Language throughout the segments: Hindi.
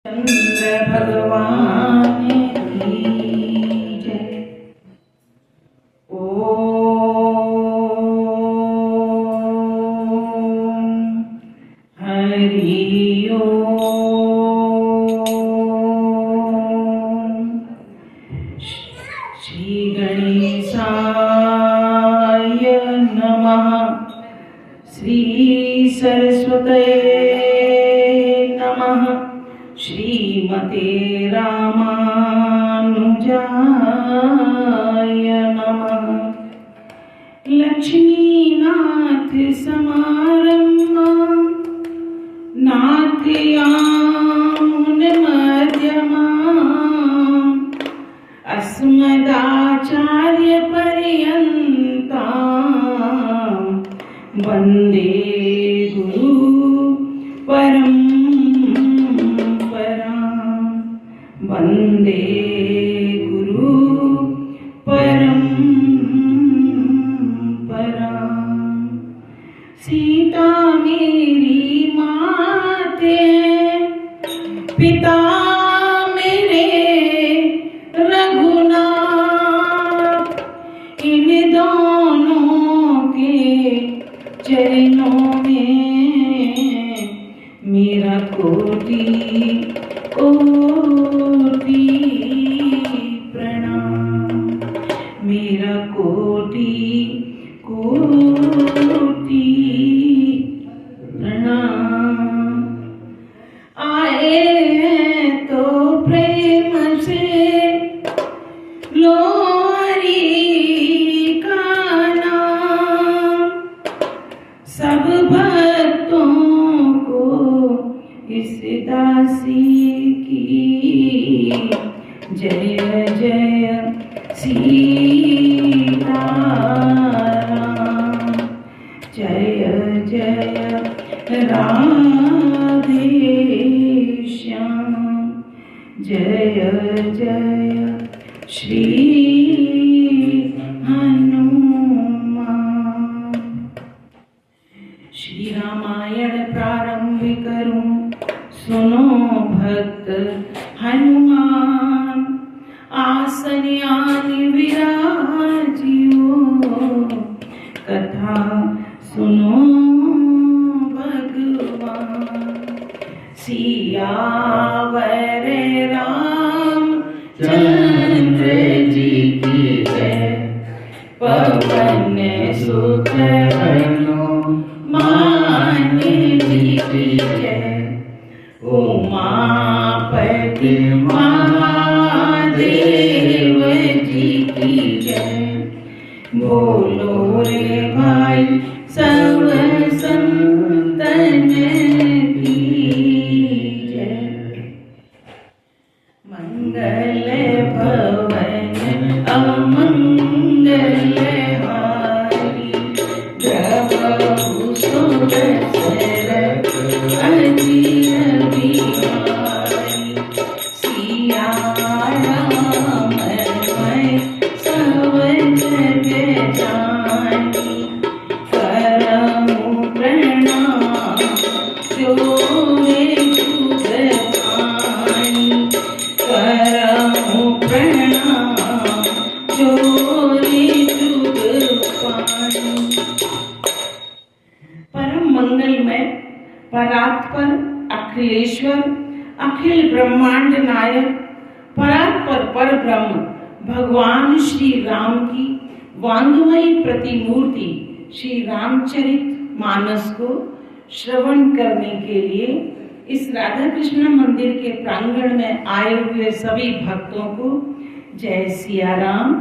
चंद्र भगवान की जय। ओम हरि ओम। श्री गणेशाय नमः। श्री सरस्वते नमः। श्रीमते रामानुजाय नमः। लक्ष्मीनाथ समारम्भां नाथयामुनमध्यमाम् अस्मदाचार्यपर्यन्तां वन्दे गुरु परम्परां। वन्दे गुरु परम्परां। सीता मेरी माते, पिता मेरे रघुनाथ। इन दोनों के चरणों में मेरा कोटि कोटि प्रणाम। मेरा कोटि कोटि प्रणाम। आए तो प्रेम से लो हरि का नाम। सब भक्तों को इस दासी की जय जय सीताराम। जय जय राधे श्याम। जय जय श्री हनुमान। श्री रामायण प्रारंभ करूं, सुनो भक्त हनुमान। आसन आनि विराजियो, कथा सुनो भगवान। सियावर रामचंद्र जी की जय। पवन सुत हनुमान जी की जय। उमापति महादेव जी की जय। बोलो रे भाई सब संतन की जय। मंगल भवन अमंगल हारी। प्रभु सुदशरथ अजीर बिहारी। सिया राम मैं सब जग जानी। करहूं प्रणाम जोरे जुग पानी। करहूं प्रणाम जोरे जुग पानी। परम मंगलमय परात्पर अखिलेश्वर अखिल ब्रह्मांड नायक परात्पर पर ब्रह्म भगवान श्री राम की वांगमयी प्रतिमूर्ति श्री रामचरित मानस को श्रवण करने के लिए इस राधा कृष्ण मंदिर के प्रांगण में आए हुए सभी भक्तों को जय सिया राम,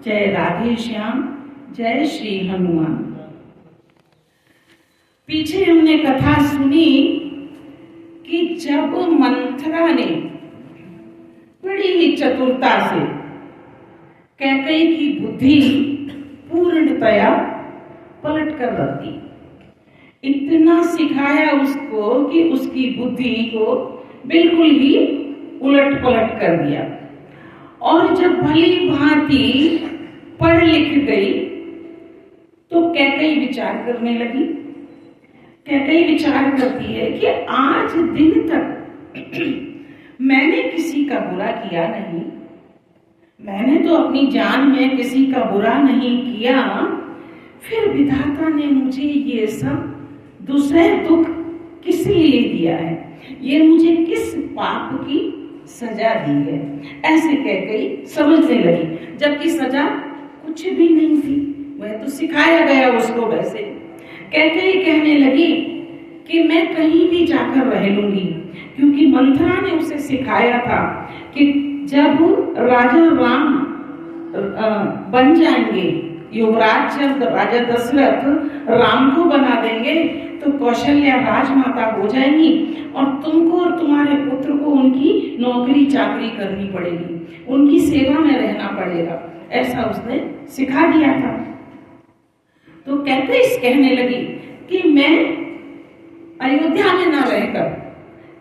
जय राधे श्याम, जय श्री हनुमान। पीछे हमने कथा सुनी कि जब मंथरा ने बड़ी ही चतुरता से कैकेयी की बुद्धि पूर्णतया पलट कर रख दी। इतना सिखाया उसको कि उसकी बुद्धि को बिल्कुल ही उलट पलट कर दिया। और जब भली भांति पढ़ लिख गई तो कैकेयी विचार करने लगी। कैकेयी विचार करती है कि आज दिन तक मैंने किसी का बुरा किया नहीं, मैंने तो अपनी जान में किसी का बुरा नहीं किया, फिर विधाता ने मुझे ये सब दूसरे दुख किस लिए दिया है, ये मुझे किस पाप की सजा दी है। ऐसे कैकेयी समझने लगी, जबकि सजा कुछ भी नहीं थी, वह तो सिखाया गया उसको। वैसे कैकेयी कहने लगी कि मैं कहीं भी जाकर रह लूंगी, क्योंकि मंथरा ने उसे सिखाया था कि जब राजा राम बन जाएंगे युवराज, जब राजा दशरथ राम को बना देंगे तो कौशल्या राजमाता हो जाएंगी और तुमको और तुम्हारे पुत्र को उनकी नौकरी चाकरी करनी पड़ेगी, उनकी सेवा में रहना पड़ेगा, ऐसा उसने सिखा दिया था। तो कैकेयी कहने लगी कि मैं अयोध्या में ना रहकर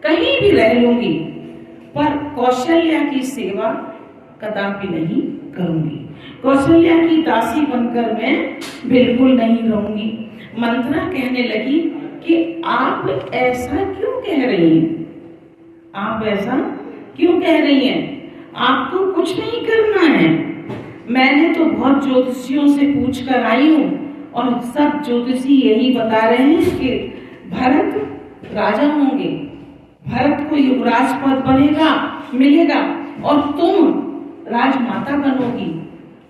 कहीं भी रह लूंगी, पर कौशल्या की सेवा कदापि नहीं करूंगी, कौशल्या की दासी बनकर मैं बिल्कुल नहीं रहूंगी। मंथरा कहने लगी कि आप ऐसा क्यों कह रही हैं, आप ऐसा क्यों कह रही हैं, आपको कुछ नहीं करना है। मैंने तो बहुत ज्योतिषियों से पूछ कर आई हूँ और सब ज्योतिषी यही बता रहे हैं कि भरत राजा होंगे, भरत को युवराज पद बनेगा मिलेगा और तुम राजमाता बनोगी,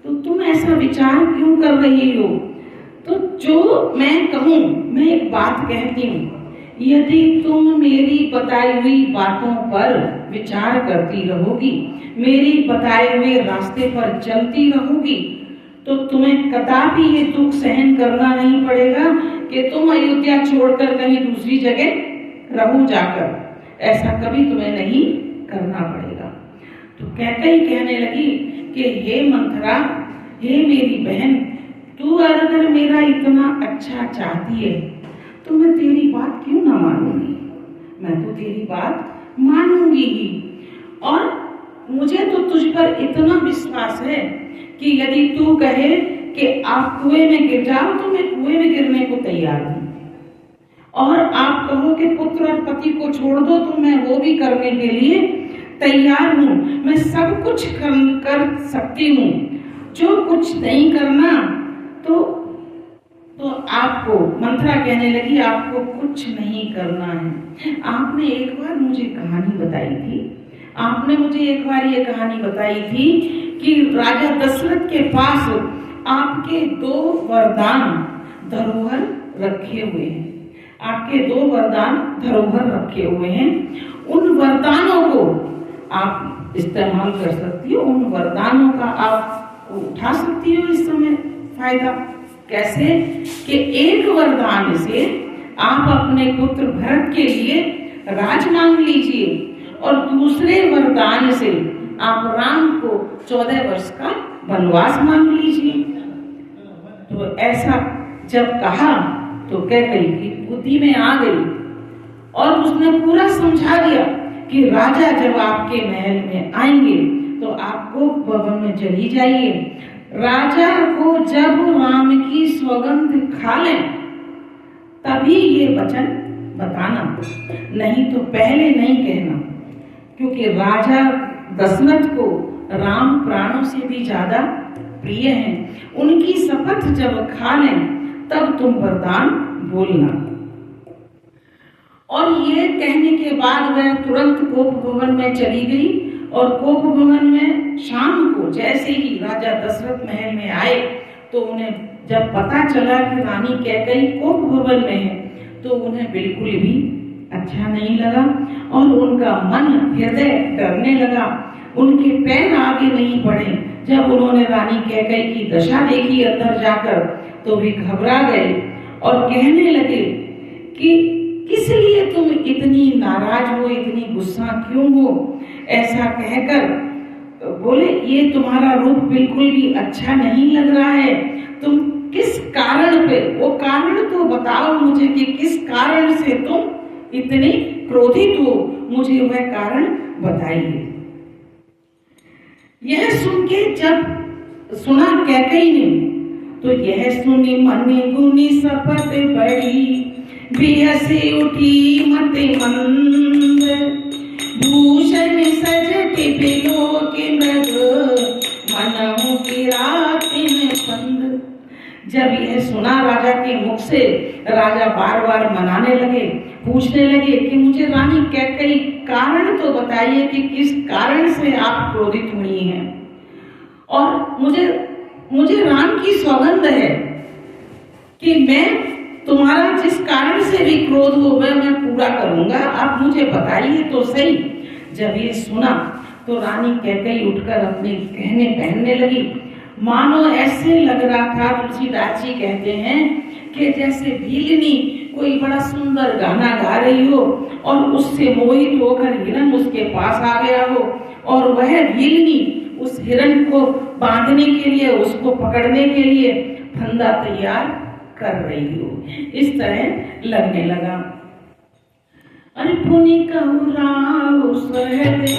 तो तुम ऐसा विचार क्यों कर रही हो। तो जो मैं कहूँ, मैं एक बात कहती हूँ, यदि तुम मेरी बताई हुई बातों पर विचार करती रहोगी, मेरी बताए हुए रास्ते पर चलती रहोगी, तो तुम्हें कदापि ये दुख सहन करना नहीं पड़ेगा कि तुम अयोध्या छोड़कर कहीं दूसरी जगह रहो जाकर, ऐसा कभी तुम्हें नहीं करना पड़ेगा। तो कैकेयी कहने लगी कि हे मंथरा, हे मेरी बहन, तू अगर मेरा इतना अच्छा चाहती है तो मैं तेरी बात क्यों ना मानूंगी, मैं तो तेरी बात मानूंगी ही। और मुझे तो तुझ पर इतना विश्वास है कि यदि तू कहे कि आप कुएं में गिर जाओ तो मैं कुएं में गिरने को तैयार हूँ, और आप कहो कि पुत्र और पति को छोड़ दो तो मैं वो भी करने के लिए तैयार हूँ। मैं सब कुछ कर सकती हूँ, जो कुछ नहीं करना तो आपको, मंथरा कहने लगी, आपको कुछ नहीं करना है। आपने एक बार मुझे कहानी बताई थी, आपने मुझे एक बार ये कहानी बताई थी कि राजा दशरथ के पास आपके 2 वरदान धरोहर रखे हुए हैं, आपके 2 वरदान धरोहर रखे हुए हैं। उन वरदानों को आप इस्तेमाल कर सकती हो, उन वरदानों का आप उठा सकती हो इस समय फायदा। कैसे कि एक वरदान से आप अपने पुत्र भरत के लिए राज मांग लीजिए और दूसरे वरदान से आप राम को 14 वर्ष का वनवास मांग लीजिए। तो ऐसा जब कहा तो कैकेयी की बुद्धि में आ गई और उसने पूरा समझा दिया कि राजा जब आपके महल में आएंगे तो आपको भवन में चली जाइए, राजा को जब राम की सौगंध खा लें तभी ये वचन बताना, नहीं तो पहले नहीं कहना, क्योंकि राजा दशरथ को राम प्राणों से भी ज्यादा प्रिय हैं। उनकी शपथ जब खा लें तब तुम वरदान बोलना। और ये कहने के बाद वह तुरंत कोप भवन में चली गई और कोप भवन में शाम को जैसे ही राजा दशरथ महल में आए तो उन्हें जब पता चला कि रानी कैकेयी कोप भवन में है तो उन्हें बिल्कुल भी अच्छा नहीं लगा और उनका मन हृदय डरने लगा, उनके पैर आगे नहीं बढ़े। जब उन्होंने रानी कैकेयी की दशा देखी अंदर जाकर तो वे घबरा गए और कहने लगे कि किस लिए तुम इतनी नाराज हो, इतनी गुस्सा क्यों हो। ऐसा कहकर बोले, ये तुम्हारा रूप बिल्कुल भी अच्छा नहीं लग रहा है, तुम किस कारण पे, वो कारण तो बताओ मुझे कि किस कारण से तुम इतनी क्रोधित हो, मुझे वह कारण बताइए। यह सुन के जब सुना कैकेयी ने तो यह सुनी मनि गुनी शपथ बड़ी, बिहसी उठी मति मंद, भूषण बिलो के मृग मनहु की रातिन बंद। जब यह सुना राजा के मुख से, राजा बार बार मनाने लगे, पूछने लगे कि मुझे रानी कैकेयी कारण तो बताइए कि किस कारण से आप क्रोधित हुई हैं, और मुझे राम की सौगंध है कि मैं तुम्हारा जिस कारण से भी क्रोध हो वह मैं पूरा करूंगा, आप मुझे बताइए तो सही। जब ये सुना तो रानी कैकेयी उठकर अपने गहने पहनने लगी। मानो ऐसे लग रहा था, तुलसीदास जी कहते हैं कि जैसे भीलनी कोई बड़ा सुंदर गाना गा रही हो और उससे मोहित होकर हिरण उसके पास आ गया हो, और वह भीलनी उस हिरण को बांधने के लिए, उसको पकड़ने के लिए फंदा तैयार कर रही हो, इस तरह लगने लगा। अरे पुनि कहु राव सहज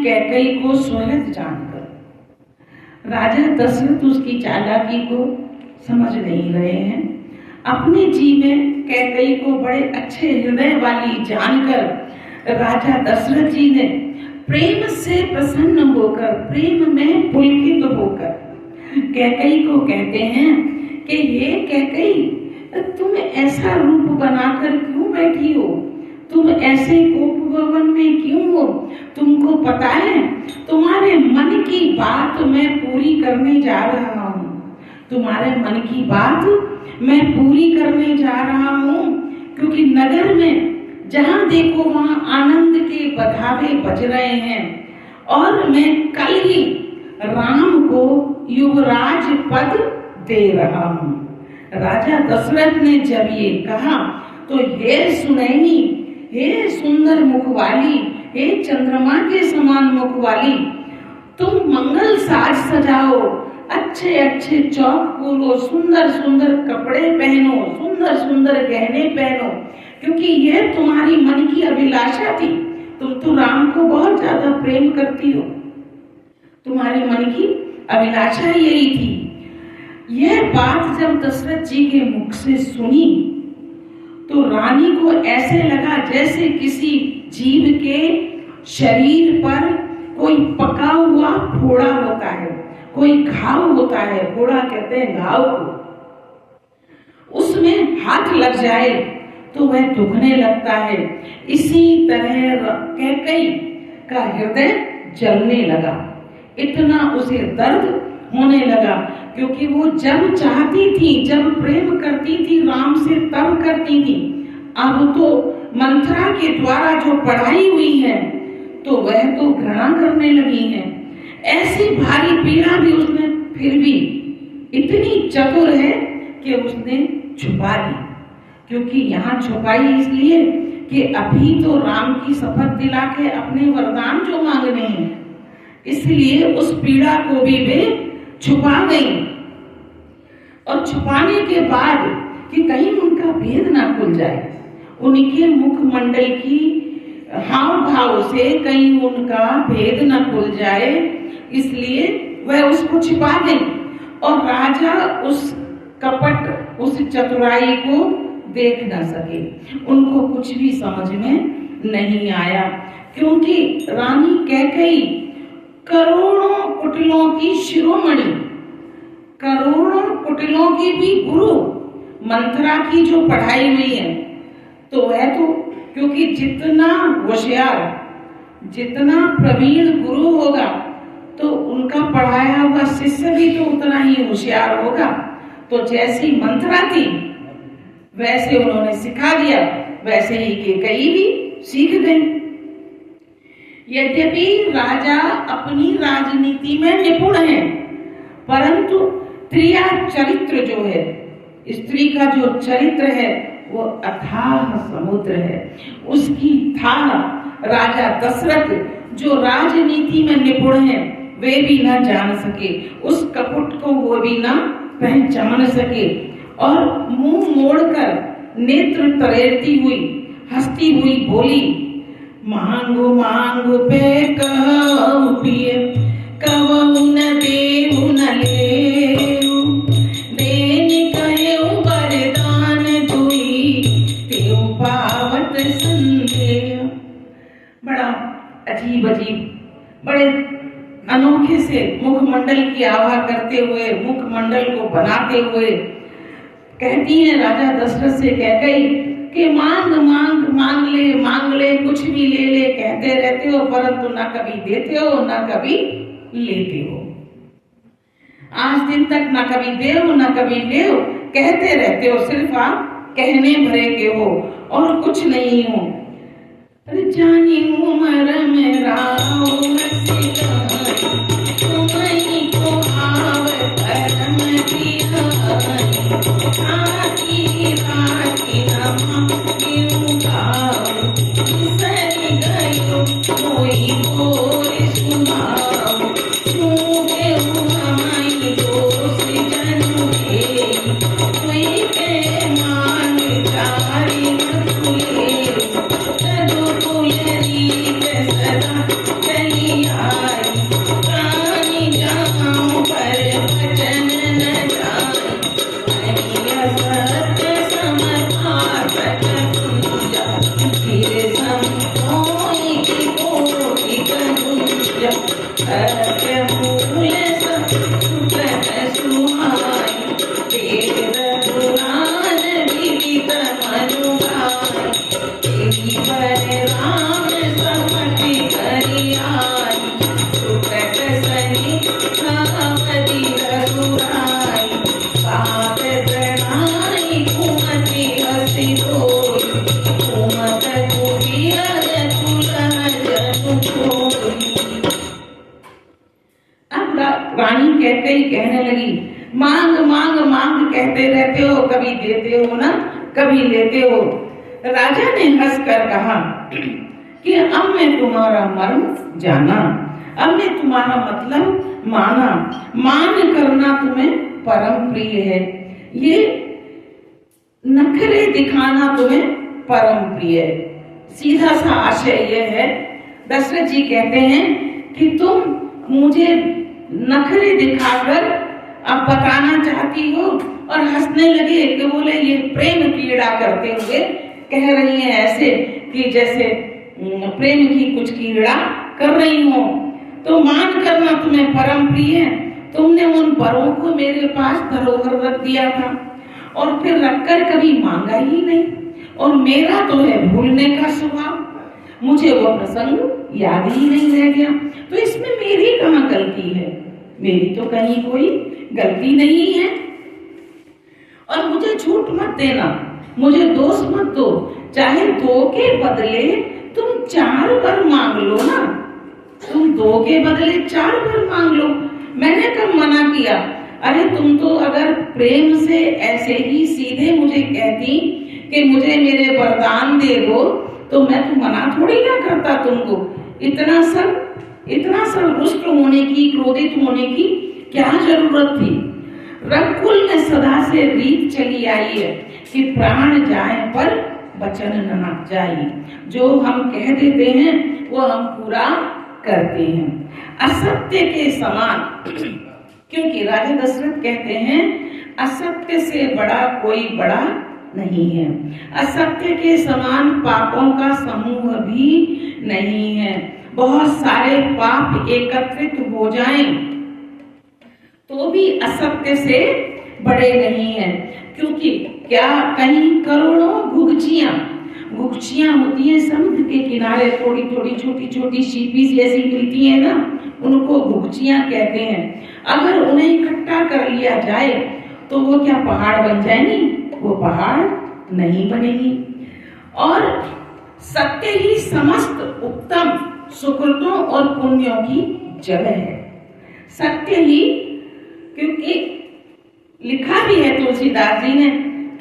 कैकेयी को स्वहृद जानकर राजा दशरथ उसकी चालाकी को समझ नहीं रहे हैं। अपने जी में कैकेयी को बड़े अच्छे हृदय वाली जानकर राजा दशरथ जी ने प्रेम से प्रसन्न होकर, प्रेम में पुलकित होकर कैकेयी को कहते हैं कि ये कैकेयी, तुम ऐसा रूप बनाकर क्यों बैठी हो, तुम ऐसे कोप भवन में क्यों हो? तुमको पता है तुम्हारे मन की बात मैं पूरी करने जा रहा हूँ, तुम्हारे मन की बात मैं पूरी करने जा रहा हूँ, क्योंकि नगर में जहाँ देखो वहाँ आनंद के बधावे बज रहे हैं, और मैं कल ही राम को युवराज पद दे रहा हूँ। राजा दशरथ ने जब ये कहा तो हे सुनैनी, हे सुंदर मुख वाली, हे चंद्रमा के समान मुख वाली, तुम मंगल साज सजाओ, अच्छे अच्छे चौक पूरो, सुंदर सुंदर कपड़े पहनो, सुंदर सुंदर गहने पहनो, क्योंकि यह तुम्हारी मन की अभिलाषा थी। तुम तो राम को बहुत ज्यादा प्रेम करती हो, तुम्हारे मन की अभिलाषा यही थी। यह बात जब दशरथ जी के मुख से सुनी तो रानी को ऐसे लगा जैसे किसी जीव के शरीर पर कोई पका हुआ फोड़ा होता है, कोई घाव होता है, फोड़ा कहते हैं घाव को, उसमें हाथ लग जाए तो वह दुखने लगता है। इसी तरह कैकेयी का हृदय जलने लगा, इतना उसे दर्द होने लगा, क्योंकि वो जब चाहती थी, जब प्रेम करती थी राम से तब करती थी, अब तो मंथरा के द्वारा जो पढ़ाई हुई है तो वह तो घृणा करने लगी है। ऐसी भारी पीड़ा भी उसने फिर भी इतनी चतुर है कि उसने छुपा ली, क्योंकि यहाँ छुपाई इसलिए कि अभी तो राम की शपथ दिला के अपने वरदान जो मांगने हैं, इसलिए उस पीड़ा को भी वे छुपा गई। और छुपाने के बाद कि कहीं उनका भेद ना खुल जाए, उनके मुखमंडल की हाव भाव से कहीं उनका भेद न खुल जाए, इसलिए वह उसको छिपा गई। और राजा उस कपट, उस चतुराई को देख न सके। उनको कुछ भी समझ में नहीं आया, क्योंकि रानी कैकेयी करोड़ों कुटिलों की शिरोमणि, करोड़ों कुटिलों की भी गुरु, मंथरा की जो पढ़ाई हुई है, तो वह तो क्योंकि जितना होशियार, जितना प्रवीण गुरु होगा तो उनका पढ़ाया हुआ शिष्य भी तो उतना ही होशियार होगा। तो जैसी मंथरा थी वैसे उन्होंने सिखा दिया, वैसे ही कैकेयी भी सीख गई। यद्यपि राजा अपनी राजनीति में निपुण है, परंतु त्रिया चरित्र जो है, स्त्री का जो चरित्र है वो अथाह समुद्र है। उसकी थाह राजा दशरथ जो राजनीति में निपुण है वे भी ना जान सके, उस कपट को वो भी ना पहचान सके। और मुंह मोड़कर नेत्र तरेरती हुई, हंसती हुई बोली, मांगो मांगो पे कहु पिय, कहु न देहु न लेहु, देन कहु वरदान दुई, तेउ पावत संदेह। बड़ा अजीब अजीब, बड़े अनोखे से मुखमंडल की आवा करते हुए, मुखमंडल को बनाते हुए कहती है राजा दशरथ से कैकेयी कि मांग मांग मांग ले कुछ भी ले कहते रहते हो, परंतु ना कभी देते हो ना कभी लेते हो। आज दिन तक ना कभी देव ना कभी लेव कहते रहते हो, सिर्फ आप कहने भरे के हो और कुछ नहीं हो। जानी उमर में राव तुम्हीं को आव परम बिहारी, आखी राखी नमा क्यों गाओ, सरी गयो कोई बोल सुनाओ, सूखे हुमाई दोष जनु के, कोई के मान चारी खुले, तदु फुलरी के सदा चली आई, प्राणी जाऊं पर वचन न जाए, अहिया सत्य समर्पक पूजा, फिर समोई की कोटि कनुजा, सत्य मूल सुखद सुहाई, वेद पुराण विदित मनु गाई, तेहि पर राम समति करि आई, सुकट सनि धावति रघुराई, पाद प्रणाई कुमति हसि बोल, कुमत कुटिर तुलह जनु कोई। अब रानी कैकेयी कहने लगी, मांग मांग मांग कहते रहते हो, कभी देते हो ना कभी लेते हो। राजा ने हंसकर कहा कि अब मैं तुम्हारा मर्म जाना, अब मैं तुम्हारा मतलब माना, मान करना तुम्हें परम प्रिय है, ये नखरे दिखाना तुम्हें परम प्रिय है। सीधा सा आशय यह है, दशरथ जी कहते हैं कि तुम मुझे नखरे दिखाकर अब बताना चाहती हो और हंसने लगे कि बोले ये प्रेम क्रीड़ा करते हुए कह रही है, ऐसे कि जैसे प्रेम की कुछ क्रीड़ा कर रही हो। तो मान करना तुम्हें परम प्रिय है, तुमने उन परों को मेरे पास धरोहर रख दिया था और फिर रखकर कभी मांगा ही नहीं, और मेरा तो है भूलने का स्वभाव, मुझे वो प्रसंग याद ही नहीं रह गया। तो इसमें मेरी कहाँ गलती है? मेरी तो कहीं कोई गलती नहीं है। और मुझे झूठ मत देना, मुझे दोष मत दो, चाहे 2 के बदले तुम 4 बार मांग लो ना, तुम 2 के बदले 4 बार मांग लो, मैंने कब मना किया? अरे तुम तो अगर प्रेम से ऐसे ही सीधे मुझे कहती कि मुझे मेरे वरदान दे दो, तो मैं तो मना थोड़ी ना करता तुमको। इतना सब रुष्ट होने की, क्रोधित होने की क्या जरूरत थी? रघुकुल में सदा से रीत चली आई है कि प्राण जाए पर वचन न जाए, जो हम कह देते हैं वो हम पूरा करते हैं, असत्य के समान। क्योंकि राजा दशरथ कहते हैं असत्य से बड़ा कोई बड़ा नहीं है। असत्य के समान पापों का समूह भी नहीं है। बहुत सारे पाप एकत्रित हो जाएं तो भी असत्य से बड़े नहीं है, क्योंकि क्या कहीं करोड़ों घुघचियां होती हैं समुद्र के किनारे, थोड़ी थोड़ी छोटी छोटी शीपीस जैसी मिलती है ना, उनको घुघचियां कहते हैं। अगर उन्हें इकट्ठा कर लिया जाए तो वो क्या पहाड़ बन जाएंगी? वो पहाड़ नहीं बनेगी। और सत्य ही समस्त उत्तम सुकृतों और पुण्यों की जड़ है। सत्य ही, क्योंकि लिखा भी है तुलसीदास जी ने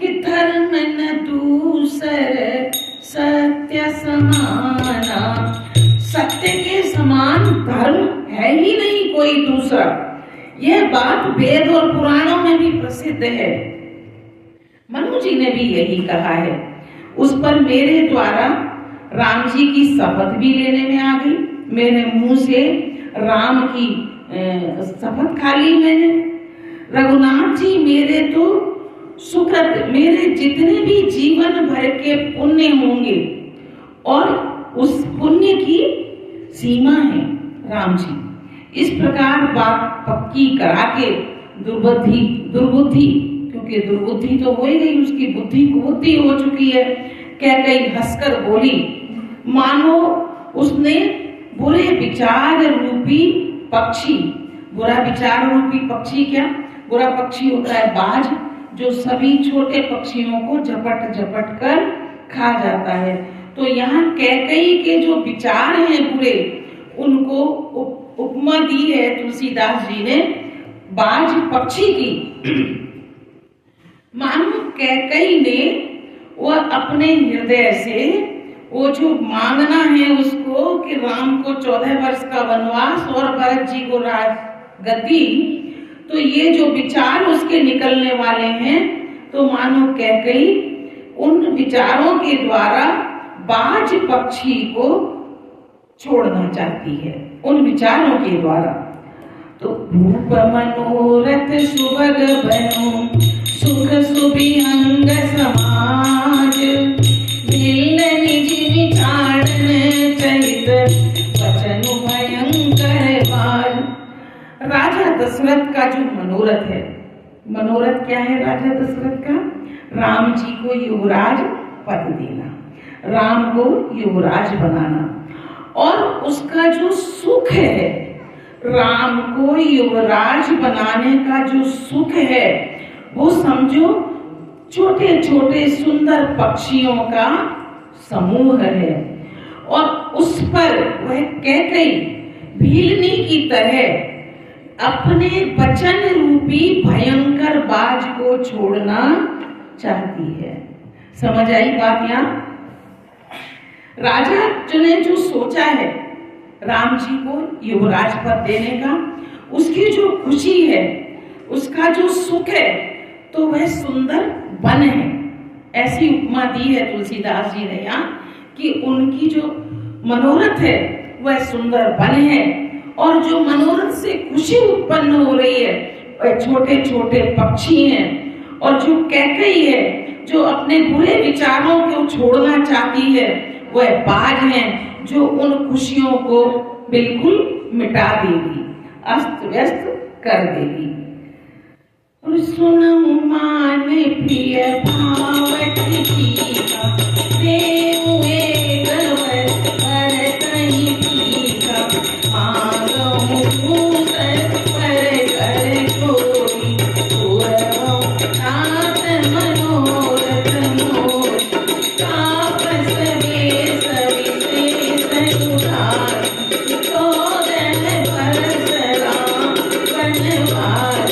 कि धर्म न दूसर सत्य समाना। सत्य के समान धर्म है ही नहीं कोई दूसरा। यह बात वेद और पुराणों में भी प्रसिद्ध है। मनु जी ने भी यही कहा है। उस पर मेरे द्वारा राम जी की शपथ भी लेने में आ गई। मेरे मुंह से राम की शपथ खा ली मैंने। रघुनाथ जी मेरे तो सुकृत, मेरे जितने भी जीवन भर के पुण्य होंगे और उस पुण्य की सीमा है राम जी। इस प्रकार बात पक्की करा के दुर्बुद्धि, क्योंकि दुर्बुद्धि तो हो ही गई, उसकी बुद्धि कुबुद्धि हो चुकी है। कैकेयी हंसकर बोली, मानो उसने बुरे विचार रूपी पक्षी, बुरा विचार रूपी पक्षी क्या? बुरा पक्षी होता है बाज, जो सभी छोटे पक्षियों को झपट झपट कर खा जाता है। तो यहाँ कैकेयी के जो विचार हैं बुरे, उनको उपमा दी है तुलसीदास जी ने बाज पक्षी की। मानो कैकेयी ने वह अपने हृदय से वो जो मांगना है उसको कि राम को 14 वर्ष का वनवास और भरत जी को राजगद्दी, तो ये जो विचार उसके निकलने वाले हैं, तो मानो कैकेयी उन विचारों के द्वारा बाज पक्षी को छोड़ना चाहती है, उन विचारों के द्वारा। तो भूप मनोरथ सुभग बनो, सुख सुभिअंग समाज, मिल निज विचारण चरित, वचन भयंकर बाज। राजा दशरथ का जो मनोरथ है, मनोरथ क्या है राजा दशरथ का? राम जी को युवराज पद देना, राम को युवराज बनाना। और उसका जो सुख है, राम को युवराज बनाने का जो सुख है, वो समझो छोटे छोटे सुंदर पक्षियों का समूह है। और उस पर वह कैकेयी भीलनी की तरह अपने वचन रूपी भयंकर बाज को छोड़ना चाहती है। समझ आई बात? यहाँ राजा ने जो सोचा है राम जी को युवराज पद देने का, उसकी जो खुशी है, उसका जो सुख है, तो वह सुंदर वन है। ऐसी उपमा दी है तुलसीदास जी ने यहाँ कि उनकी जो मनोरथ है वह सुंदर वन है, और जो मनोरथ से खुशी उत्पन्न हो रही है वह छोटे छोटे पक्षी हैं। और जो कैकेयी है जो अपने बुरे विचारों को छोड़ना चाहती है, वह बाज हैं जो उन खुशियों को बिल्कुल मिटा देगी, अस्त व्यस्त कर देगी। और सुनो मान प्रिय भावती का, देव एक वर कहीं का, मांगो दूसर पर कर कोई, पूरवो नाथ मनोरथ मोर, तापस वेश विशेष उदार, चौदह वर्ष राम वनवास,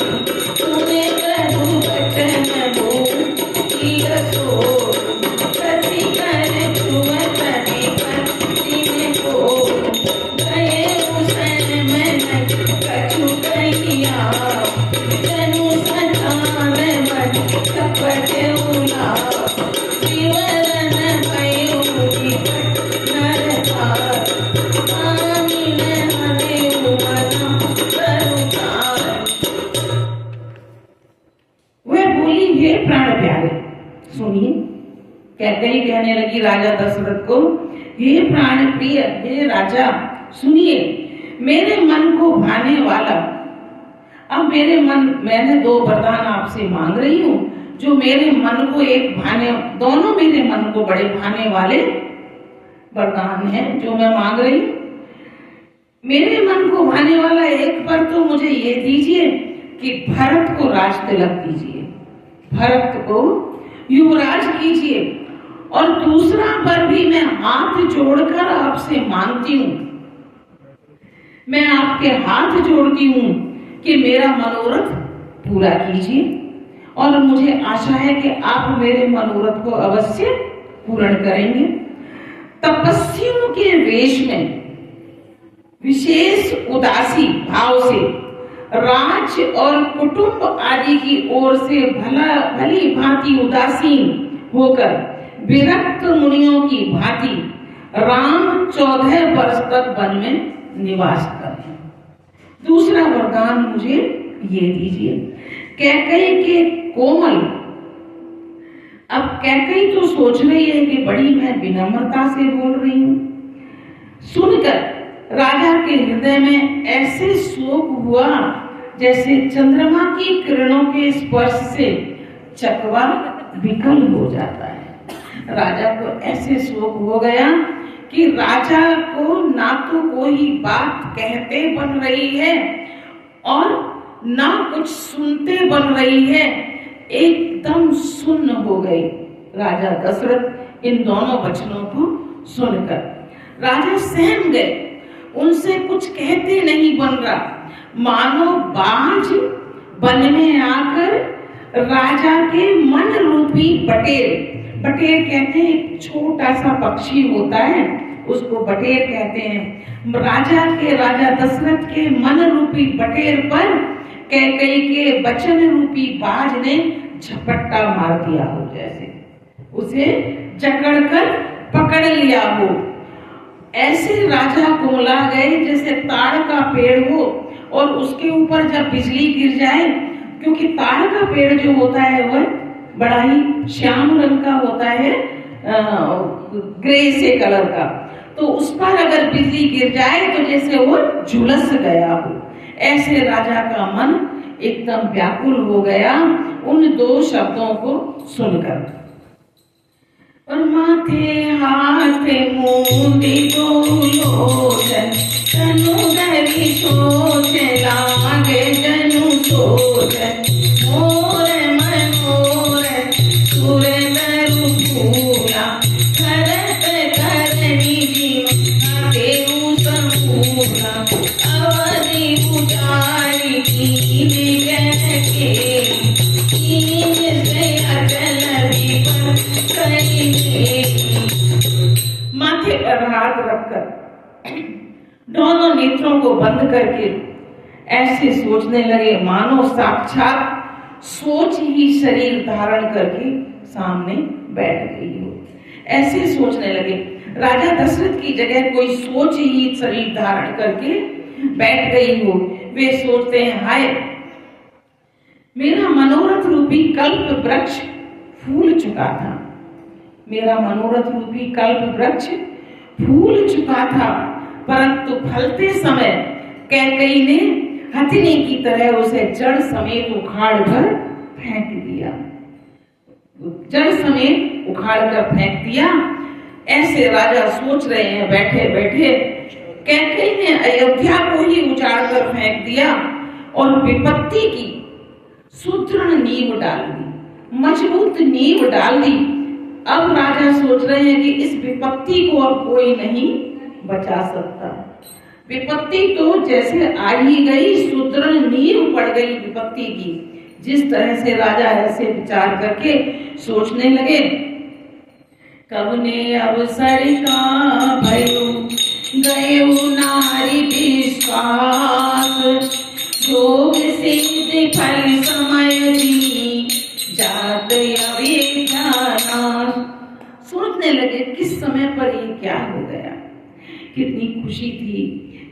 तुम्हें प्रभु बचन हो, लगी राजा दशरथ को, हे प्राण प्रिय, हे राजा सुनिए, मेरे मन को भाने वाला, अब मैंने 2 वरदान आपसे मांग रही हूँ जो मेरे मन को दोनों मेरे मन को बड़े भाने वाले वरदान है जो मैं मांग रही हूँ। मेरे मन को भाने वाला एक पर तो मुझे ये दीजिए कि भरत को राज तिलक दीजिए, भरत को युवराज कीजिए, और दूसरा पर भी मैं हाथ जोड़कर आपसे मांगती हूँ, मैं आपके हाथ जोड़ती हूँ कि मेरा मनोरथ पूरा कीजिए, और मुझे आशा है कि आप मेरे मनोरथ को अवश्य पूर्ण करेंगे। तपस्वियों के वेश में विशेष उदासी भाव से राज और कुटुंब आदि की ओर से भली भांति उदासीन होकर विरक्त मुनियों की भांति राम 14 वर्ष तक वन में निवास करें। दूसरा वरदान मुझे ये दीजिए। कैकेयी के कोमल, अब कैकेयी तो सोच रही है कि बड़ी मैं विनम्रता से बोल रही हूं, सुनकर राजा के हृदय में ऐसे शोक हुआ जैसे चंद्रमा की किरणों के स्पर्श से चकवा विकल हो जाता है। राजा को ऐसे शोक हो गया कि राजा को ना तो कोई बात कहते बन रही है और ना कुछ सुनते बन रही है, एकदम सुन्न हो गए राजा दशरथ इन दोनों वचनों को सुनकर। राजा सहम गए, उनसे कुछ कहते नहीं बन रहा, मानो बाज वन में आकर राजा के मन रूपी बटेर कहते हैं, एक छोटा सा पक्षी होता है उसको बटेर कहते हैं, राजा दशरथ के मन रूपी बटेर पर कैकेयी के वचन रूपी बाज ने झपट्टा मार दिया हो, जैसे उसे जकड़कर पकड़ लिया हो। ऐसे राजा कुमला गए जैसे ताड़ का पेड़ हो और उसके ऊपर जब बिजली गिर जाए, क्योंकि ताड़ का पेड़ जो होता है वह बड़ा ही श्याम रंग का होता है, ग्रे से कलर का, तो उस पर अगर बिजली गिर जाए तो जैसे वो झुलस गया हो, ऐसे राजा का मन एकदम व्याकुल हो गया उन 2 शब्दों को सुनकर। और माथे हाथ मूंदी लोचन, तनु धरि सोच लागे जनु सोचन, मोर मनोरथ सुर तरु फूला, करत करनी जीव देऊ संपूर्णा, अवधि उतारी कीन के से अचल विपद माथे पर हाथ रखकर दोनों नेत्रों को बंद करके ऐसे सोचने लगे मानो साक्षात सोच ही शरीर धारण करके सामने बैठ गई हो। ऐसे सोचने लगे, राजा दशरथ की जगह कोई सोच ही शरीर धारण करके बैठ गई हो। वे सोचते हैं, हाय मेरा मनोरथ रूपी कल्प वृक्ष फूल चुका था, मेरा मनोरथ रूपी कल्प वृक्ष फूल चुका था, परंतु फलते समय कैकेयी ने हथिनी की तरह उसे जड़ समेत उखाड़ कर फेंक दिया, जड़ समेत उखाड़ कर फेंक दिया। ऐसे राजा सोच रहे हैं बैठे बैठे, कैकेयी ने अयोध्या को ही उजाड़ कर फेंक दिया और विपत्ति की सुदृढ़ नींव डाल दी, मजबूत नींव डाल दी। अब राजा सोच रहे हैं कि इस विपत्ति को अब कोई नहीं बचा सकता, विपत्ति तो जैसे आ ही गई, सुदृढ़ नींव पड़ गई विपत्ति की। जिस तरह से राजा ऐसे विचार करके सोचने लगे, कवने अवसर का भयो गयो नारी विश्वास, योग सिद्ध फल समय दी जात सोचने लगे किस समय पर ये क्या हो गया। कितनी खुशी थी,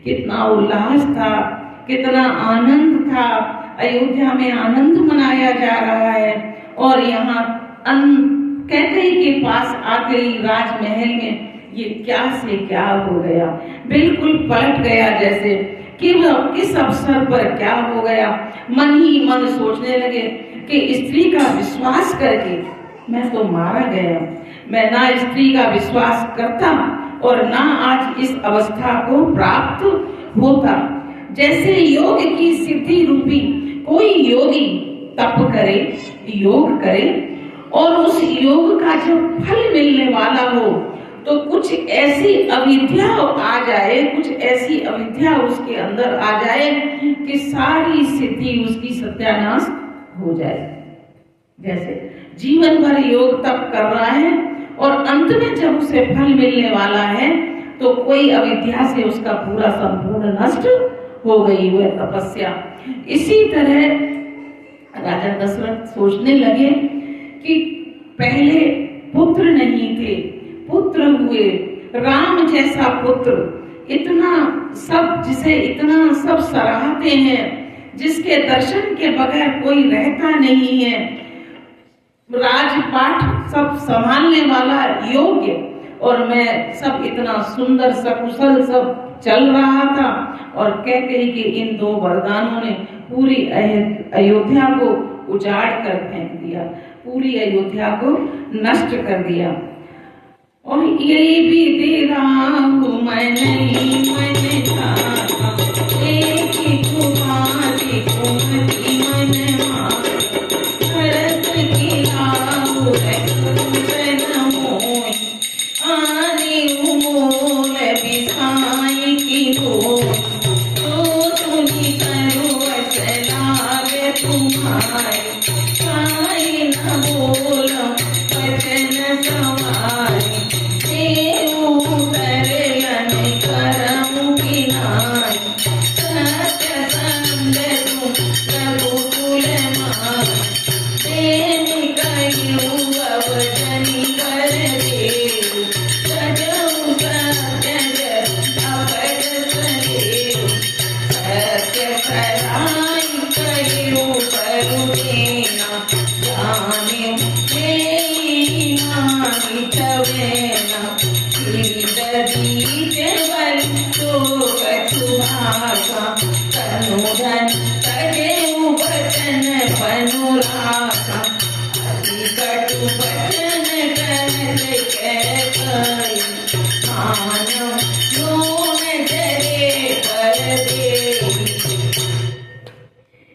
कितना उल्लास था, कितना आनंद था, अयोध्या में आनंद मनाया जा रहा है और यहाँ कैकेयी के पास आ गई राजमहल में। ये क्या से क्या हो गया, बिल्कुल पलट गया जैसे कि वह किस अवसर पर क्या हो गया। मन ही मन सोचने लगे कि स्त्री का विश्वास करके मैं तो मारा गया। मैं ना स्त्री का विश्वास करता और ना आज इस अवस्था को प्राप्त होता। जैसे योग की सिद्धि रूपी कोई योगी तप करे, योग करे और उस योग का जब फल मिलने वाला हो तो कुछ ऐसी अविद्या आ जाए, कुछ ऐसी अविद्या उसके अंदर आ जाए कि सारी सिद्धि उसकी सत्यानाश हो जाए। जैसे जीवन भर योग तप कर रहा है और अंत में जब उसे फल मिलने वाला है तो कोई अविद्या से उसका पूरा संपूर्ण नष्ट हो गई वह तपस्या। इसी तरह राजा दशरथ सोचने लगे कि पहले पुत्र नहीं थे, पुत्र हुए, राम जैसा पुत्र, इतना सब जिसे इतना सब सराहते हैं, जिसके दर्शन के बगैर कोई रहता नहीं है, राजपाट सब संभालने वाला योग्य, और मैं सब इतना सुंदर सकुशल सब चल रहा था। और कैकेयी के इन दो वरदानों ने पूरी अयोध्या को उजाड़ कर फेंक दिया, पूरी अयोध्या को नष्ट कर दिया। और यही भी दे रहा हूँ मैं नहीं मैंने चाहा, एक ही तुम्हारी कुमति मन भरत की लाऊ आने उमोल बिसाई की हो तो तुझी करो असलाग तुम्हारी साई न बोलो वचन सवारी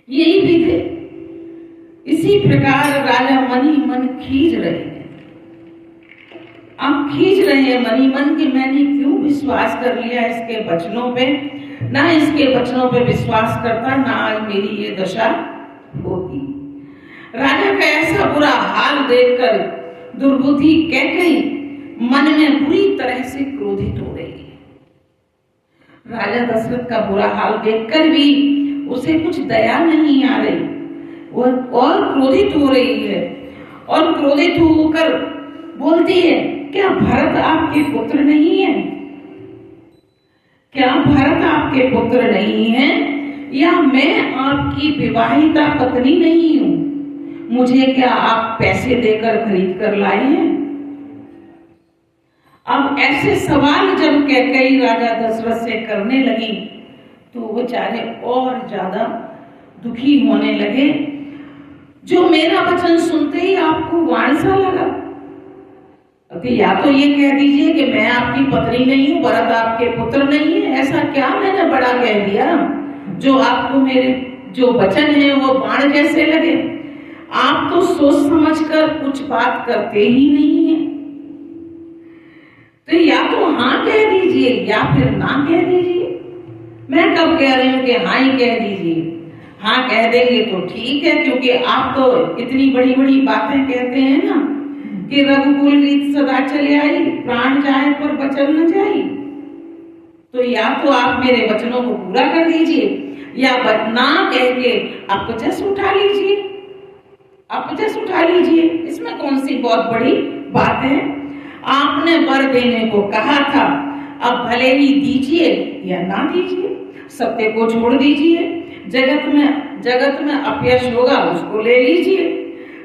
यही भी थे। इसी प्रकार राजा मन ही मन खींच रहे हैं, अब खींच रहे हैं मन ही मन कि मैंने क्यों विश्वास कर लिया इसके वचनों पे, ना इसके वचनों पे विश्वास करता ना आज मेरी ये दशा होती। राजा का ऐसा बुरा हाल देखकर दुर्बुद्धि कैकेयी मन में बुरी तरह से क्रोधित हो रही है। राजा दशरथ का बुरा हाल देखकर भी उसे कुछ दया नहीं आ रही, वह और क्रोधित हो रही है और क्रोधित होकर बोलती है, क्या भरत आपके पुत्र नहीं है? क्या भरत आपके पुत्र नहीं है? या मैं आपकी विवाहिता पत्नी नहीं हूं? मुझे क्या आप पैसे देकर खरीद कर लाए हैं? अब ऐसे सवाल जब कैकेयी राजा दशरथ से करने लगी तो वो बेचारे और ज्यादा दुखी होने लगे। जो मेरा वचन सुनते ही आपको वाण सा लगा, या तो ये कह दीजिए कि मैं आपकी पत्नी नहीं हूं, भरत आपके पुत्र नहीं है। ऐसा क्या मैंने बड़ा कह दिया जो आपको मेरे जो वचन है वो बाण जैसे लगे? आप तो सोच समझकर कुछ बात करते ही नहीं है। तो या तो हाँ कह दीजिए या फिर ना कह दीजिए। मैं कब कह रही हूँ कि हाँ ही कह दीजिए। हाँ कह देंगे तो ठीक है, क्योंकि आप तो इतनी बड़ी बड़ी बातें कहते हैं ना कि रघुकुल रीत सदा चले आई, प्राण जाए पर वचन न जाई। तो या तो आप मेरे वचनों को पूरा कर दीजिए या ना कह के अपजस उठा लीजिए, अपजस उठा लीजिए। इसमें कौन सी बहुत बड़ी बात है? आपने वर देने को कहा था, अब भले ही दीजिए या ना दीजिए, सत्य को छोड़ दीजिए। जगत में अपयश होगा उसको ले लीजिए,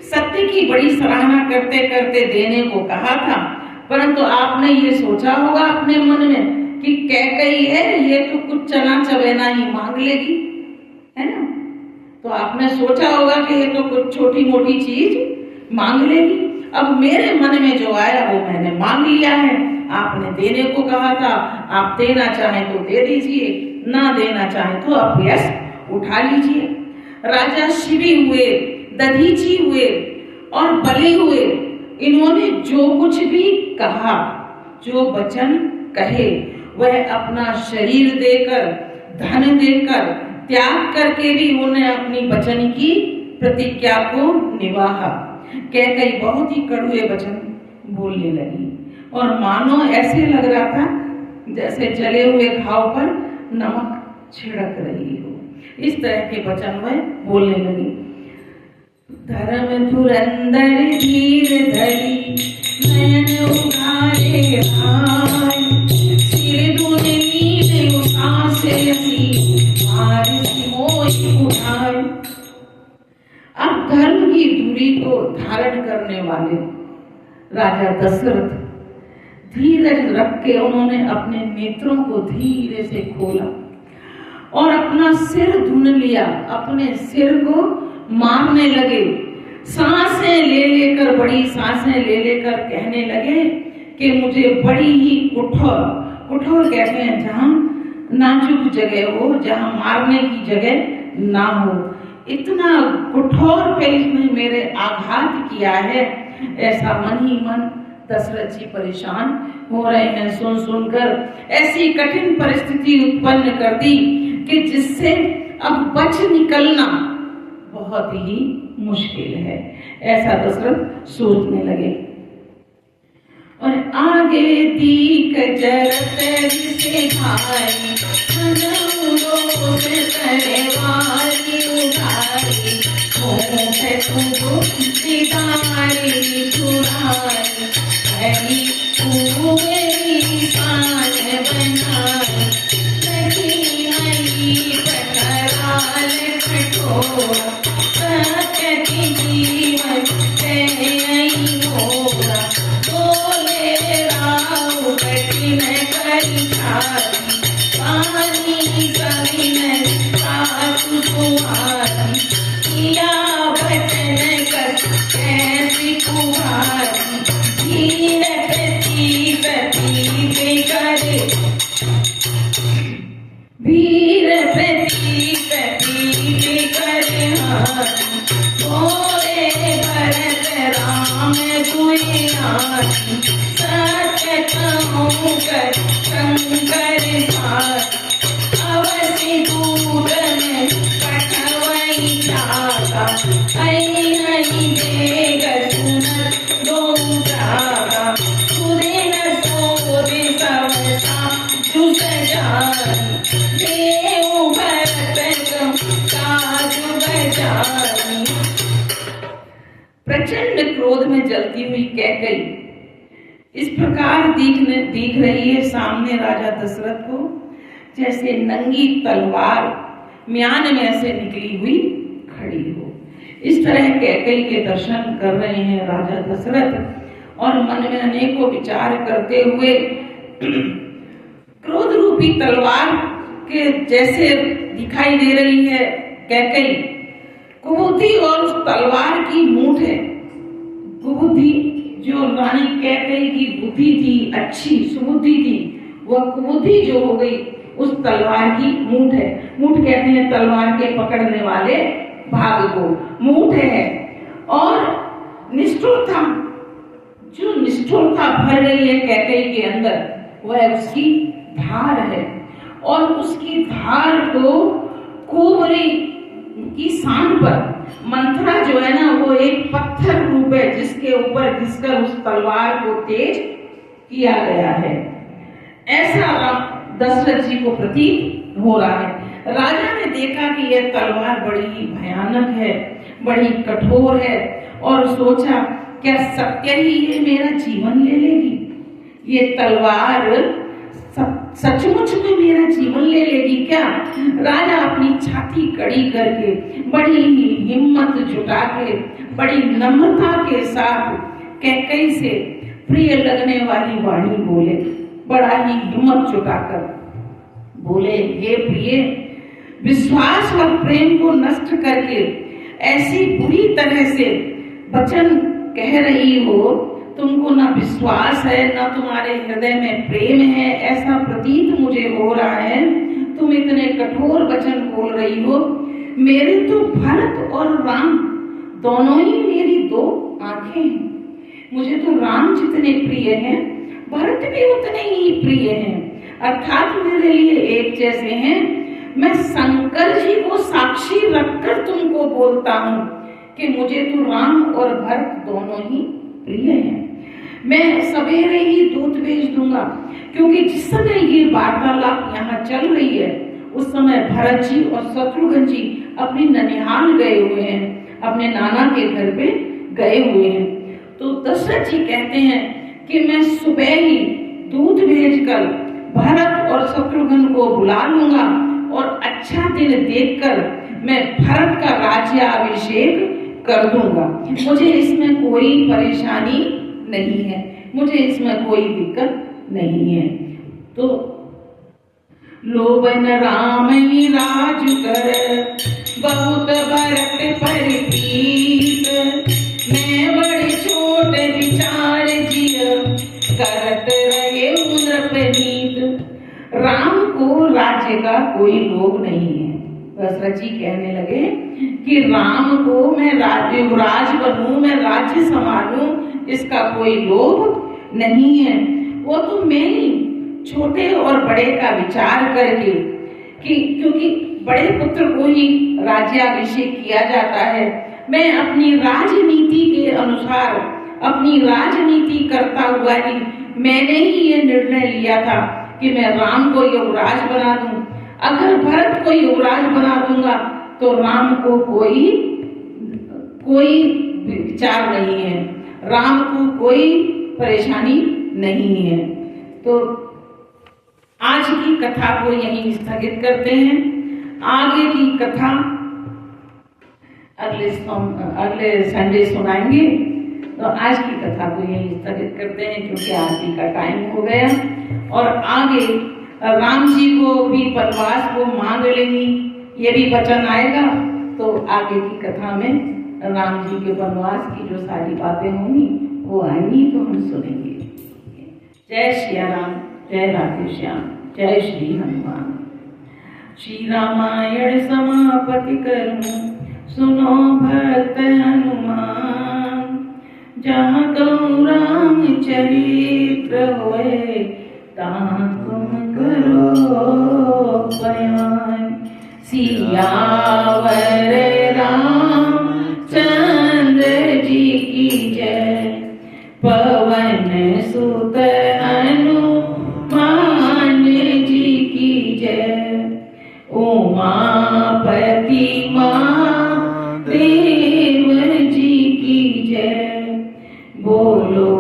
सत्य की बड़ी सराहना करते करते देने को कहा था, परंतु आपने ये सोचा होगा अपने मन में कि कैकई है, ये तो कुछ चना चबेना ही मांग लेगी, है ना। तो आपने सोचा होगा कि ये तो कुछ छोटी मोटी चीज मांग लेगी। अब मेरे मन में जो आया वो मैंने मांग लिया है। आपने देने को कहा था, आप देना चाहें तो दे दीजिए, ना देना चाहें तो अभ्यस उठा लीजिए। राजा शिवी हुए, दधीची हुए और बलि हुए, इन्होंने जो कुछ भी कहा, जो वचन कहे, वह अपना शरीर देकर, धन देकर, त्याग करके भी उन्होंने अपनी वचन की प्रतिज्ञा को निभाया। कैकई बहुत ही कड़वे वचन बोलने लगी और मानो ऐसे लग रहा था जैसे जले हुए घाव पर नमक छिड़क रही हो। इस तरह के वचन वह बोलने लगी। धर्म धुरंधर धीर धरी, नयन उघारे भाई, सिर धुनि नील उठासे असी, मारिस मोहि उठाए। अब धर्म की धुरी को धारण करने वाले राजा दशरथ धीरज रख के उन्होंने अपने नेत्रों को धीरे से खोला और अपना सिर धुन लिया, अपने सिर को मारने लगे। सांसें ले लेकर, बड़ी सांसें ले लेकर कहने लगे कि मुझे बड़ी ही कठोर, कठोर कहते हैं जहां नाजुक जगह हो, जहां मारने की जगह ना हो, इतना कठोर पे इसने मेरे आघात किया है। ऐसा मन ही मन दशरथ जी परेशान हो रहे हैं सुन सुनकर। ऐसी कठिन परिस्थिति उत्पन्न कर दी कि जिससे अब बच निकलना बहुत ही मुश्किल है, ऐसा दशरथ सोचने लगे। और आगे दीक जरत से भाई, तलवारी उठाई, होठ तुम दीदारी छुड़ाई, हरी तू मेरी शान बनाई, लगी नहीं पकड़ाल कठोर, सत्य की जीवन नहीं होगा, बोले राव कठिन करी छाती, पानी सविन सासु कुमारी, किया वचन कर कैसी कुमारी, धीर प्रति प्रति करे, वीर प्रति प्रति करे हाथी, बोले भरत राम दुनियारी, सत्य कहूँ कर शंकर साथी, अवधि दूर में कठवई जागा, नहीं देगा सुनत दो जागा, सुदिन सोदि समसा जुस जानी, देव भरत काज बजानी। प्रचंड क्रोध में जलती हुई कैकई इस प्रकार दिख रही है सामने राजा दशरथ को, जैसे नंगी तलवार म्यान में से निकली हुई खड़ी हो। इस तरह कैकई के दर्शन कर रहे हैं राजा दशरथ और मन में अनेकों विचार करते हुए क्रोध रूपी तलवार के जैसे दिखाई दे रही है कैकई। कुबुद्धि और उस तलवार की मूठ है। कुबुद्धि जो रानी कैकई की बुद्धि थी, अच्छी सुबुद्धि थी, वह कुबुद्धि जो हो गई उस तलवार की मूठ है। मूठ कहते हैं तलवार के पकड़ने वाले भाग को, मूठ है। और निष्ठुरता, जो निष्ठुरता भर गई है कैकई के अंदर, वह उसकी धार है। और उसकी धार को कोबरी की सांड पर मंथरा जो है ना, वो एक पत्थर रूप है जिसके ऊपर घिसकर उस तलवार को तेज किया गया है। ऐसा दशरथ जी को प्रतीत हो रहा है। राजा ने देखा कि यह तलवार बड़ी ही भयानक है, बड़ी कठोर है, और सोचा क्या सत्य ही ये मेरा जीवन ले लेगी? ये तलवार सचमुच में मेरा जीवन ले लेगी क्या? राजा अपनी छाती कड़ी करके, बड़ी ही हिम्मत जुटा के बड़ी नम्रता के साथ कैकेयी से प्रिय लगने वाली वाणी बोले, बड़ा ही हिम्मत जुटाकर बोले, हे प्रिय, विश्वास और प्रेम को नष्ट करके ऐसी बुरी तरह से वचन कह रही हो, तुमको ना विश्वास है ना तुम्हारे हृदय में प्रेम है, ऐसा प्रतीत मुझे हो रहा है। तुम इतने कठोर वचन बोल रही हो। मेरे तो भरत और राम दोनों ही मेरी दो आंखें हैं। मुझे तो राम जितने प्रिय हैं, भरत भी उतने ही प्रिय हैं, अर्थात मेरे लिए एक जैसे हैं। मैं शंकर जी को साक्षी रखकर तुमको बोलता हूँ कि मुझे तो राम और भरत दोनों ही प्रिय हैं। मैं सवेरे ही दूत भेज दूंगा, क्योंकि जिस समय ये वार्तालाप यहाँ चल रही है उस समय भरत जी और शत्रुघ्न जी अपनी ननिहाल गए हुए हैं, अपने नाना के घर पे गए हुए हैं। तो दशरथ जी कहते हैं कि मैं सुबह ही दूत भेजकर भरत और शत्रुघ्न को बुला लूंगा और अच्छा दिन देखकर मैं भरत का राज्याभिषेक कर दूंगा। मुझे इसमें कोई परेशानी नहीं है, मुझे इसमें कोई दिक्कत नहीं है। तो लोभन राम ही राज कर, बहुत भरत परिप्रीत, मैं बड़े छोट विचार जिय, करत रहे नृपनीत। राम को राज्य का कोई लोभ नहीं है। दशरथ जी कहने लगे कि राम को मैं युवराज बनूं, मैं राज्य संभालूं, इसका कोई लोभ नहीं है। वो तो मैं ही छोटे और बड़े का विचार करके कि क्योंकि बड़े पुत्र को ही राज्याभिषेक किया जाता है, मैं अपनी राजनीति के अनुसार अपनी राजनीति करता हुआ ही मैंने ही ये निर्णय लिया था कि मैं राम को युवराज बना दूं। अगर भरत को युवराज बना दूंगा तो राम को कोई विचार नहीं है, राम को कोई परेशानी नहीं है। तो आज की कथा को यहीं स्थगित करते हैं। आगे की कथा अगले संडे सुनाएंगे। तो आज की कथा को यहीं स्थगित करते हैं, क्योंकि आरती का टाइम हो गया। और आगे राम जी को भी वनवास को मांग लेंगी, ये भी वचन आएगा। तो आगे की कथा में राम जी के वनवास की जो सारी बातें होंगी वो आएंगी, तो हम सुनेंगे। जय श्री राम, जय राधे श्याम, जय श्री हनुमान। श्री रामायण समापति करूं, सुनो भक्त हनुमान। जहाँ कहूँ राम चरित्र होए, तहाँ तुम करो बयान। सियावर रामचंद्र जी की जय, पवन सुत हनुमान जी की जय। उमापति महादेव जी की जय। बोलो